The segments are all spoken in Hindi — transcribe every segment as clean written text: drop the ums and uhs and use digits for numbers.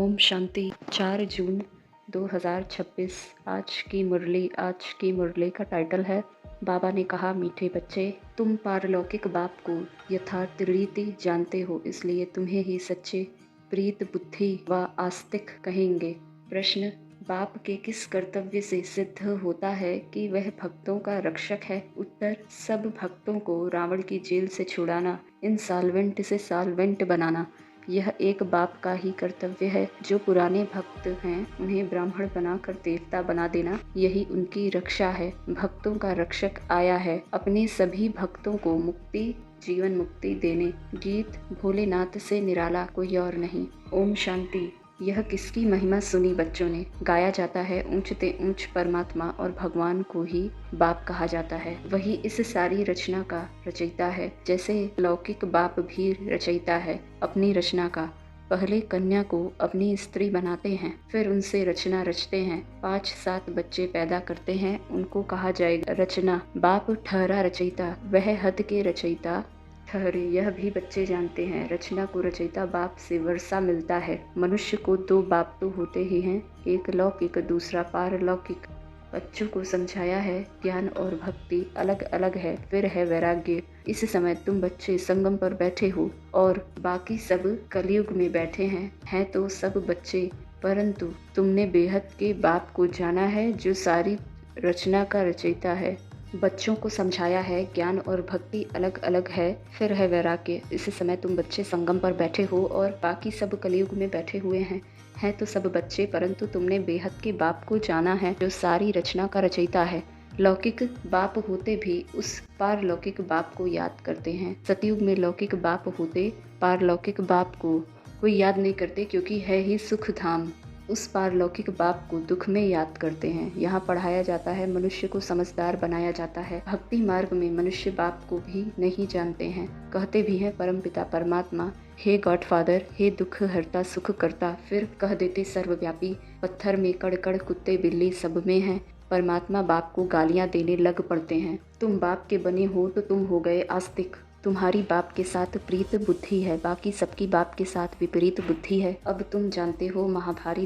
ओम शांति। 4 जून 2026। आज की मुरली का टाइटल है, बाबा ने कहा, मीठे बच्चे, तुम पारलौकिक बाप को यथार्थ रीति जानते हो, इसलिए तुम्हें ही सच्चे प्रीत बुद्धि व आस्तिक कहेंगे। प्रश्न, बाप के किस कर्तव्य से सिद्ध होता है कि वह भक्तों का रक्षक है? उत्तर, सब भक्तों को रावण की जेल से छुड़ाना, इंसॉल्वेंट से सॉल्वेंट बनाना, यह एक बाप का ही कर्तव्य है। जो पुराने भक्त हैं उन्हें ब्राह्मण बनाकर देवता बना देना, यही उनकी रक्षा है। भक्तों का रक्षक आया है अपने सभी भक्तों को मुक्ति, जीवन मुक्ति देने। गीत भोलेनाथ से निराला कोई और नहीं। ओम शांति। यह किसकी महिमा सुनी बच्चों ने? गाया जाता है ऊंचते ऊंच परमात्मा और भगवान को ही बाप कहा जाता है। वही इस सारी रचना का रचयिता है, जैसे लौकिक बाप भी रचयिता है अपनी रचना का। पहले कन्या को अपनी स्त्री बनाते हैं, फिर उनसे रचना रचते हैं। 5-7 बच्चे पैदा करते हैं, उनको कहा जाएगा रचना। बाप ठहरा रचयिता, वह हद के रचयिता ठहरे। यह भी बच्चे जानते हैं, रचना को रचयिता बाप से वर्षा मिलता है। मनुष्य को 2 बाप तो होते ही हैं, एक लौकिक, दूसरा पारलौकिक। बच्चों को समझाया है ज्ञान और भक्ति अलग अलग है, फिर है वैराग्य। इस समय तुम बच्चे संगम पर बैठे हो और बाकी सब कलयुग में बैठे हैं तो सब बच्चे, परंतु तुमने बेहद के बाप को जाना है जो सारी रचना का रचयिता है। बच्चों को समझाया है ज्ञान और भक्ति अलग अलग है, फिर है वैराग्य। इस समय तुम बच्चे संगम पर बैठे हो और बाकी सब कलयुग में बैठे हुए हैं तो सब बच्चे, परंतु तुमने बेहद के बाप को जाना है जो सारी रचना का रचयिता है। लौकिक बाप होते भी उस पारलौकिक बाप को याद करते हैं। सतयुग में लौकिक बाप होते पारलौकिक बाप को कोई याद नहीं करते, क्योंकि है ही सुख धाम। उस पारलौकिक बाप को दुख में याद करते हैं। यहाँ पढ़ाया जाता है, मनुष्य को समझदार बनाया जाता है। भक्ति मार्ग में मनुष्य बाप को भी नहीं जानते हैं, कहते भी हैं परमपिता परमात्मा, हे गॉडफादर, हे दुख हरता सुख करता, फिर कह देते सर्वव्यापी। पत्थर में कड़ कुत्ते बिल्ली सब में हैं। परमात्मा बाप को गालियाँ देने लग पड़ते हैं। तुम बाप के बने हो तो तुम हो गए आस्तिक। तुम्हारी बाप के साथ प्रीत बुद्धि है, बाकी सबकी बाप के साथ विपरीत बुद्धि है। अब तुम जानते हो महाभारी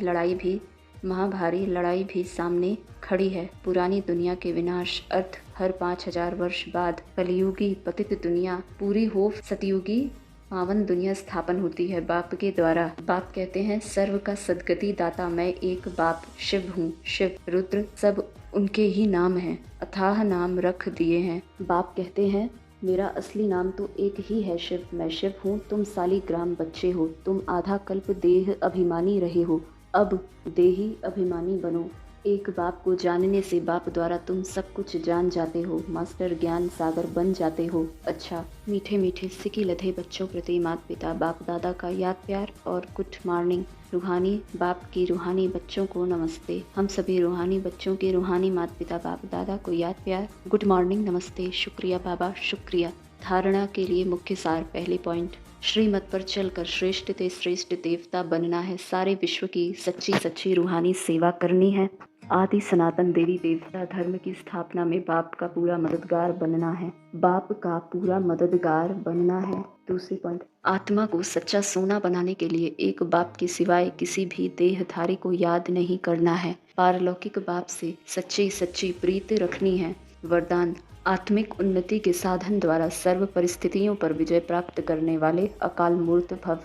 लड़ाई भी सामने खड़ी है। पुरानी दुनिया के विनाश अर्थ हर 5000 वर्ष बाद कलयुगी पतित दुनिया पूरी हो, सतयुगी पावन दुनिया स्थापन होती है बाप के द्वारा। बाप कहते हैं, सर्व का सदगति दाता मैं एक बाप शिव हूँ। शिव रुद्र सब उनके ही नाम हैं, अथाह नाम रख दिए हैं। बाप कहते हैं, मेरा असली नाम तो एक ही है, शिव। मैं शिव हूँ, तुम सालीग्राम बच्चे हो। तुम आधा कल्प देह अभिमानी रहे हो, अब देही अभिमानी बनो। एक बाप को जानने से बाप द्वारा तुम सब कुछ जान जाते हो, मास्टर ज्ञान सागर बन जाते हो। अच्छा, मीठे मीठे सिकी लधे बच्चों प्रति माता पिता बाप दादा का याद प्यार और गुड मॉर्निंग। रूहानी बाप की रूहानी बच्चों को नमस्ते। हम सभी रूहानी बच्चों के रूहानी माता पिता बाप दादा को याद प्यार, गुड मॉर्निंग, नमस्ते, शुक्रिया बाबा, शुक्रिया। धारणा के लिए मुख्य सार। पहले पॉइंट, श्रीमत पर चलकर श्रेष्ठ ते श्रेष्ठ देवता बनना है। सारे विश्व की सच्ची रूहानी सेवा करनी है। आदि सनातन देवी देवता धर्म की स्थापना में बाप का पूरा मददगार बनना है। बाप का पूरा मददगार बनना है। दूसरी पॉइंट, आत्मा को सच्चा सोना बनाने के लिए एक बाप के सिवाय किसी भी देहधारी को याद नहीं करना है। पारलौकिक बाप से सच्ची प्रीति रखनी है। वरदान, आत्मिक उन्नति के साधन द्वारा सर्व परिस्थितियों पर विजय प्राप्त करने वाले अकाल मूर्त भव।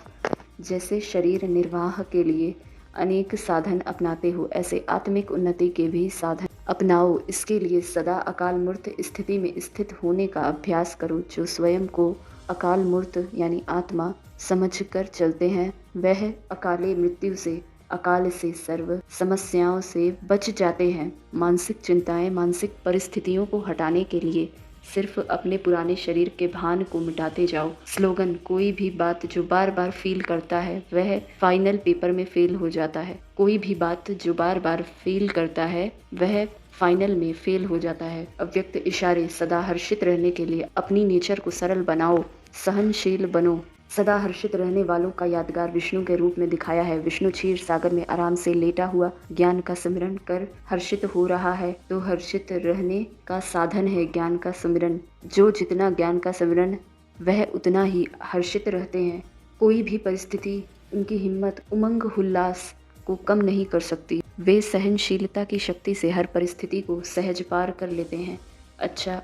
जैसे शरीर निर्वाह के लिए अनेक साधन अपनाते हो, ऐसे आत्मिक उन्नति के भी साधन अपनाओ। इसके लिए सदा अकाल मूर्त स्थिति में स्थित होने का अभ्यास करो। जो स्वयं को अकाल मूर्त यानी आत्मा समझकर चलते हैं, वह अकाले मृत्यु से, अकाल से, सर्व समस्याओं से बच जाते हैं। मानसिक चिंताएं, मानसिक परिस्थितियों को हटाने के लिए सिर्फ अपने पुराने शरीर के भान को मिटाते जाओ। स्लोगन, कोई भी बात जो बार बार फील करता है वह फाइनल पेपर में फेल हो जाता है। कोई भी बात जो बार बार फील करता है वह फाइनल में फेल हो जाता है। अव्यक्त इशारे, सदा हर्षित रहने के लिए अपनी नेचर को सरल बनाओ, सहनशील बनो। सदा हर्षित रहने वालों का यादगार विष्णु के रूप में दिखाया है। विष्णु क्षीर सागर में आराम से लेटा हुआ ज्ञान का सिमरन कर हर्षित हो रहा है, तो हर्षित रहने का साधन है ज्ञान का सिमरन। जो जितना ज्ञान का सिमरन वह उतना ही हर्षित रहते हैं। कोई भी परिस्थिति उनकी हिम्मत उमंग उल्लास को कम नहीं कर सकती। वे सहनशीलता की शक्ति से हर परिस्थिति को सहज पार कर लेते हैं। अच्छा